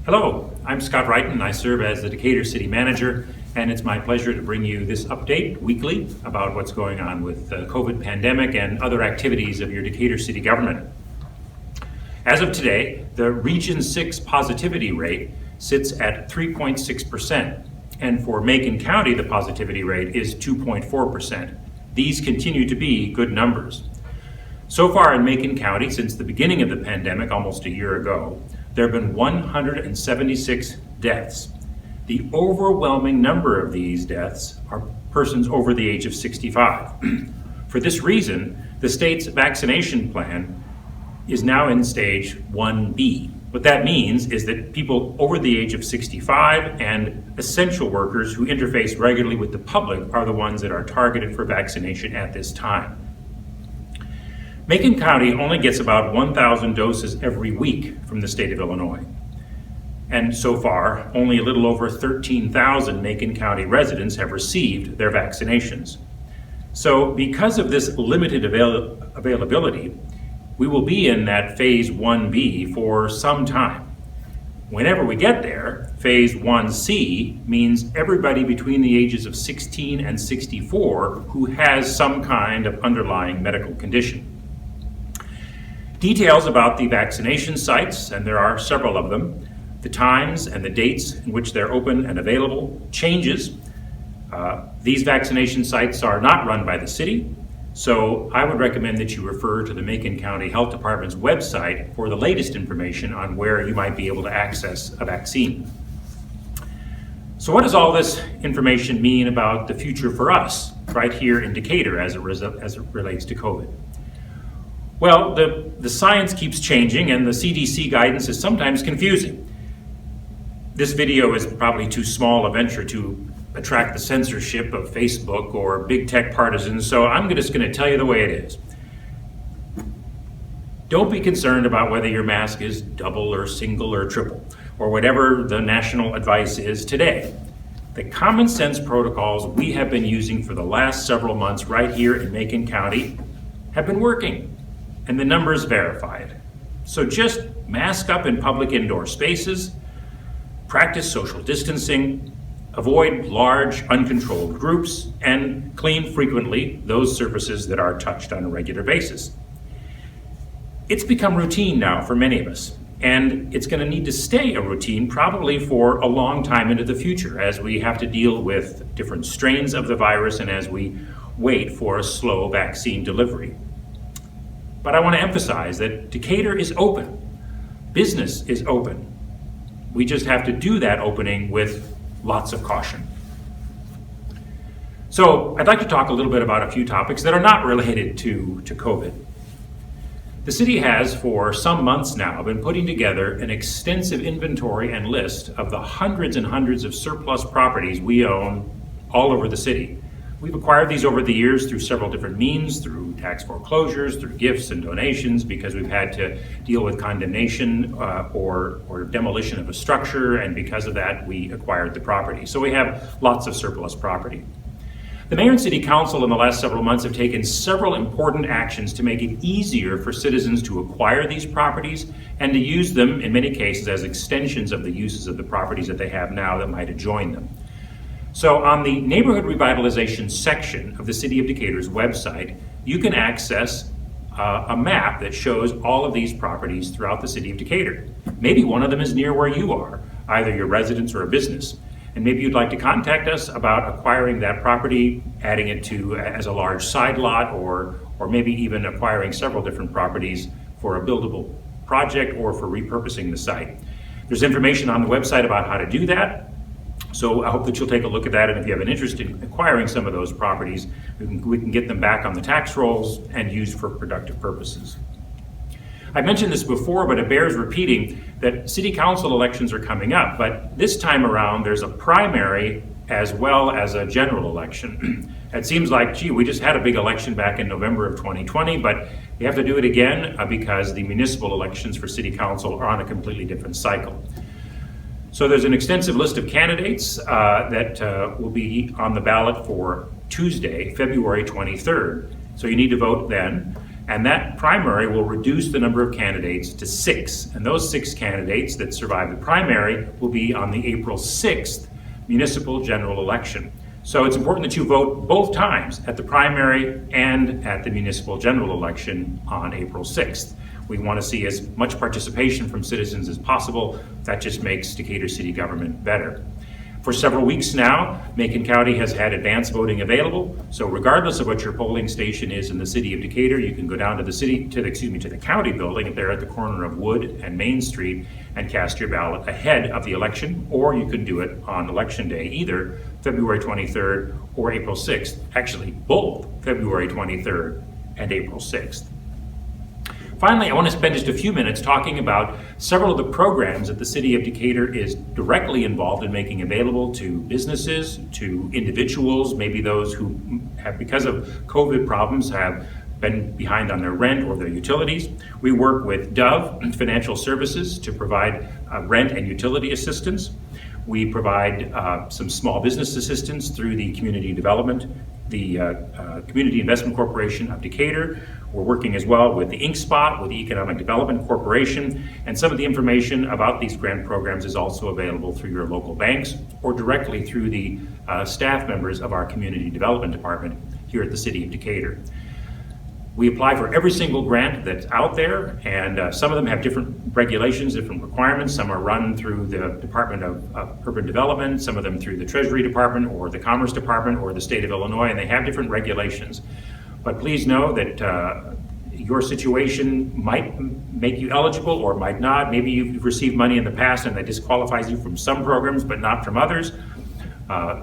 Hello, I'm Scott Wrighton and I serve as the Decatur City Manager, and it's my pleasure to bring you this update weekly about what's going on with the COVID pandemic and other activities of your Decatur City government. As of today, the Region 6 positivity rate sits at 3.6%, and for Macon County, the positivity rate is 2.4%. These continue to be good numbers. So far in Macon County, since the beginning of the pandemic almost a year ago, there have been 176 deaths. The overwhelming number of these deaths are persons over the age of 65. For this reason, the state's vaccination plan is now in stage 1B. What that means is that people over the age of 65 and essential workers who interface regularly with the public are the ones that are targeted for vaccination at this time. Macon County only gets about 1,000 doses every week from the state of Illinois. And so far, only a little over 13,000 Macon County residents have received their vaccinations. So because of this limited availability, we will be in that phase 1B for some time. Whenever we get there, phase 1C means everybody between the ages of 16 and 64 who has some kind of underlying medical condition. Details about the vaccination sites, and there are several of them, the times and the dates in which they're open and available changes. These vaccination sites are not run by the city, so I would recommend that you refer to the Macon County Health Department's website for the latest information on where you might be able to access a vaccine. So what does all this information mean about the future for us right here in Decatur as it relates to COVID? Well, the science keeps changing and the CDC guidance is sometimes confusing. This video is probably too small a venture to attract the censorship of Facebook or big tech partisans, so I'm just going to tell you the way it is. Don't be concerned about whether your mask is double or single or triple, or whatever the national advice is today. The common sense protocols we have been using for the last several months right here in Macon County have been working. And the numbers verified. So just mask up in public indoor spaces, practice social distancing, avoid large uncontrolled groups, and clean frequently those surfaces that are touched on a regular basis. It's become routine now for many of us, and it's going to need to stay a routine probably for a long time into the future as we have to deal with different strains of the virus and as we wait for a slow vaccine delivery. But I want to emphasize that Decatur is open. Business is open. We just have to do that opening with lots of caution. So I'd like to talk a little bit about a few topics that are not related to COVID. The city has for some months now been putting together an extensive inventory and list of the hundreds and hundreds of surplus properties we own all over the city. We've acquired these over the years through several different means, through tax foreclosures, through gifts and donations, because we've had to deal with condemnation or demolition of a structure, and because of that, we acquired the property. So we have lots of surplus property. The Mayor and City Council in the last several months have taken several important actions to make it easier for citizens to acquire these properties and to use them, in many cases, as extensions of the uses of the properties that they have now that might adjoin them. So on the Neighborhood Revitalization section of the City of Decatur's website, you can access a map that shows all of these properties throughout the City of Decatur. Maybe one of them is near where you are, either your residence or a business. And maybe you'd like to contact us about acquiring that property, adding it to as a large side lot, or maybe even acquiring several different properties for a buildable project or for repurposing the site. There's information on the website about how to do that. So I hope that you'll take a look at that, and if you have an interest in acquiring some of those properties, we can get them back on the tax rolls and used for productive purposes. I mentioned this before, but it bears repeating that city council elections are coming up, but this time around there's a primary as well as a general election. It seems like, gee, we just had a big election back in November of 2020, but we have to do it again because the municipal elections for city council are on a completely different cycle. So there's an extensive list of candidates that will be on the ballot for Tuesday, February 23rd. So you need to vote then. And that primary will reduce the number of candidates to 6. And those 6 candidates that survive the primary will be on the April 6th municipal general election. So it's important that you vote both times, at the primary and at the municipal general election on April 6th. We want to see as much participation from citizens as possible. That just makes Decatur city government better. For several weeks now, Macon County has had advance voting available. So regardless of what your polling station is in the city of Decatur, you can go down to the county building there at the corner of Wood and Main Street and cast your ballot ahead of the election, or you can do it on election day, either February 23rd or April 6th. Actually, both February 23rd and April 6th. Finally, I want to spend just a few minutes talking about several of the programs that the city of Decatur is directly involved in making available to businesses, to individuals, maybe those who have, because of COVID problems, have been behind on their rent or their utilities. We work with Dove Financial Services to provide rent and utility assistance. We provide some small business assistance through the Community Investment Corporation of Decatur. We're working as well with the Ink Spot, with the Economic Development Corporation, and some of the information about these grant programs is also available through your local banks or directly through the staff members of our Community Development Department here at the City of Decatur. We apply for every single grant that's out there, and some of them have different regulations, different requirements. Some are run through the Department of Urban Development, some of them through the Treasury Department or the Commerce Department or the state of Illinois, and they have different regulations. But please know that your situation might make you eligible or might not. Maybe you've received money in the past and that disqualifies you from some programs but not from others.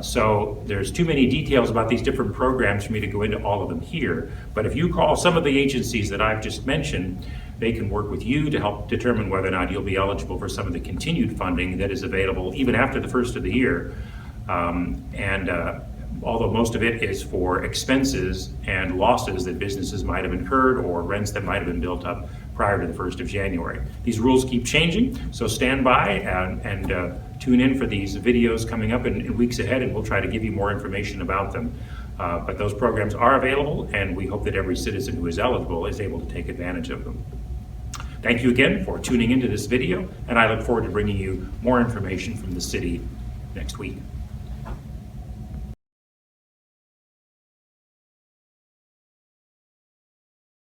So there's too many details about these different programs for me to go into all of them here. But if you call some of the agencies that I've just mentioned, they can work with you to help determine whether or not you'll be eligible for some of the continued funding that is available even after the first of the year. Although most of it is for expenses and losses that businesses might have incurred or rents that might have been built up prior to the 1st of January. These rules keep changing, so stand by and tune in for these videos coming up in weeks ahead, and we'll try to give you more information about them. But those programs are available, and we hope that every citizen who is eligible is able to take advantage of them. Thank you again for tuning into this video, and I look forward to bringing you more information from the city next week.